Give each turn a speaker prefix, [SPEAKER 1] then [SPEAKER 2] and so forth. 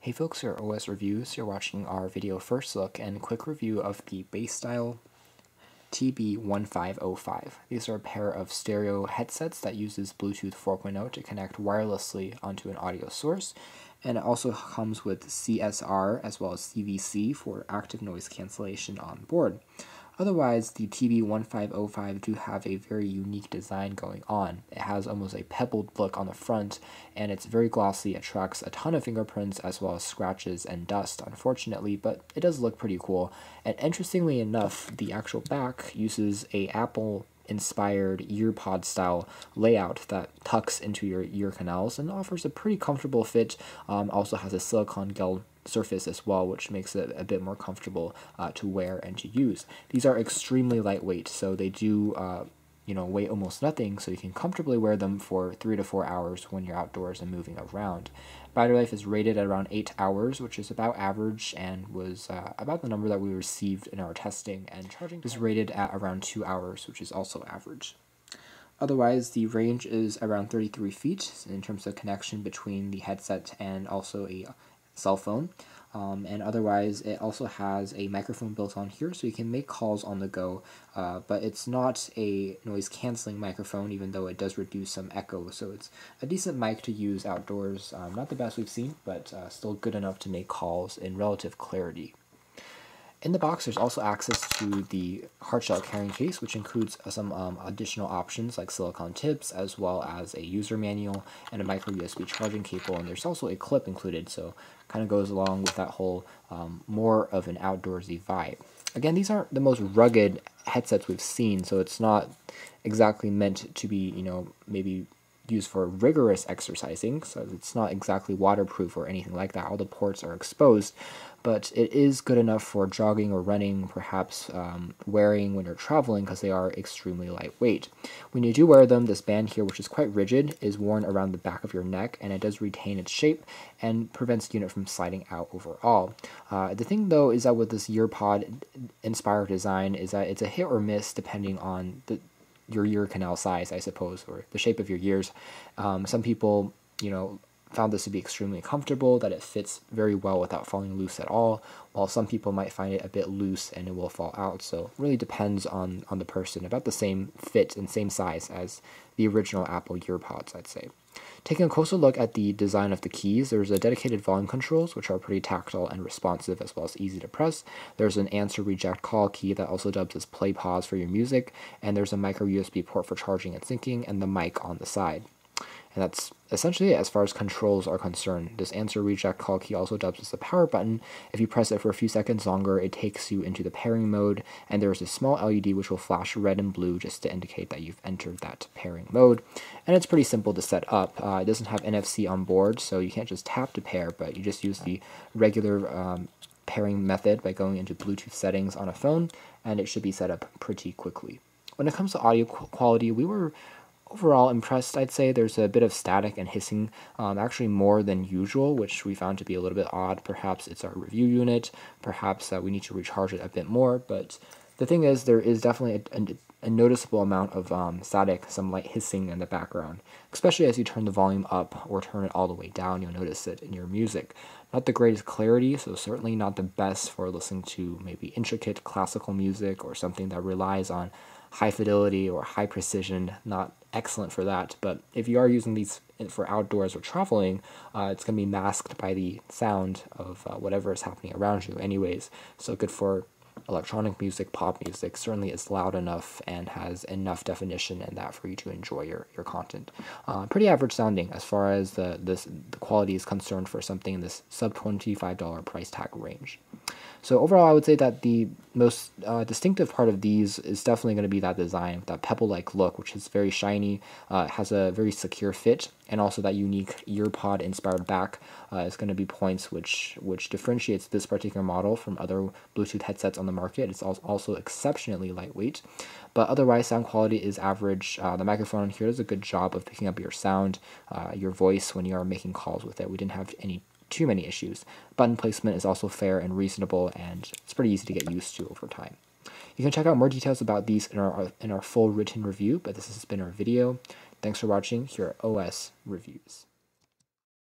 [SPEAKER 1] Hey folks, here are OS Reviews. You're watching our video first look and quick review of the Basstyle TB-1505. These are a pair of stereo headsets that uses Bluetooth 4.0 to connect wirelessly onto an audio source, and it also comes with CSR as well as CVC for active noise cancellation on board. Otherwise, the TB-1505 do have a very unique design going on. It has almost a pebbled look on the front, and it's very glossy, attracts a ton of fingerprints as well as scratches and dust, unfortunately, but it does look pretty cool. And interestingly enough, the actual back uses a Apple-inspired earpod style layout that tucks into your ear canals and offers a pretty comfortable fit. Also has a silicone gel surface as well, which makes it a bit more comfortable to wear and to use. These are extremely lightweight, so they do weigh almost nothing, so you can comfortably wear them for 3 to 4 hours when you're outdoors and moving around. Battery life is rated at around 8 hours, which is about average and was about the number that we received in our testing, and charging is rated at around 2 hours, which is also average. Otherwise, the range is around 33 feet in terms of connection between the headset and also a cell phone, and otherwise it also has a microphone built on here, so you can make calls on the go, but it's not a noise canceling microphone, even though it does reduce some echo, so it's a decent mic to use outdoors. Not the best we've seen, but still good enough to make calls in relative clarity. In the box, there's also access to the hardshell carrying case, which includes some additional options like silicone tips, as well as a user manual and a micro USB charging cable, and there's also a clip included, so kind of goes along with that whole more of an outdoorsy vibe. Again, these aren't the most rugged headsets we've seen, so it's not exactly meant to be, maybe used for rigorous exercising, so it's not exactly waterproof or anything like that. All the ports are exposed, but it is good enough for jogging or running, perhaps wearing when you're traveling, because they are extremely lightweight. When you do wear them, this band here, which is quite rigid, is worn around the back of your neck, and it does retain its shape and prevents the unit from sliding out overall. The thing, though, is that with this earpod inspired design is that it's a hit or miss depending on your ear canal size, I suppose, or the shape of your ears. Some people, found this to be extremely comfortable, that it fits very well without falling loose at all, while some people might find it a bit loose and it will fall out. So it really depends on the person. About the same fit and same size as the original Apple EarPods, I'd say. Taking a closer look at the design of the keys, there's a dedicated volume controls, which are pretty tactile and responsive as well as easy to press. There's an answer reject call key that also dubs as play pause for your music, and there's a micro USB port for charging and syncing, and the mic on the side. And that's essentially it as far as controls are concerned. This answer reject call key also dubs as the power button. If you press it for a few seconds longer, it takes you into the pairing mode, and there's a small LED which will flash red and blue just to indicate that you've entered that pairing mode. And it's pretty simple to set up. It doesn't have NFC on board, so you can't just tap to pair, but you just use the regular pairing method by going into Bluetooth settings on a phone, and it should be set up pretty quickly. When it comes to audio quality, we were overall impressed. I'd say there's a bit of static and hissing, actually more than usual, which we found to be a little bit odd. Perhaps it's our review unit, perhaps we need to recharge it a bit more, but the thing is, there is definitely a noticeable amount of static, some light hissing in the background, especially as you turn the volume up or turn it all the way down. You'll notice it in your music. Not the greatest clarity, so certainly not the best for listening to maybe intricate classical music or something that relies on high fidelity or high precision. Not excellent for that, but if you are using these for outdoors or traveling, it's going to be masked by the sound of whatever is happening around you anyways, so good for electronic music, pop music. Certainly it's loud enough and has enough definition in that for you to enjoy your content. Pretty average sounding as far as the quality is concerned for something in this sub $25 price tag range. So overall, I would say that the most distinctive part of these is definitely going to be that design, that pebble-like look, which is very shiny, has a very secure fit, and also that unique earpod-inspired back is going to be points which differentiates this particular model from other Bluetooth headsets on the market. It's also exceptionally lightweight, but otherwise sound quality is average. The microphone on here does a good job of picking up your sound, your voice when you are making calls with it. We didn't have too many issues. Button placement is also fair and reasonable, and it's pretty easy to get used to over time. You can check out more details about these in our full written review, but this has been our video. Thanks for watching here at OS Reviews.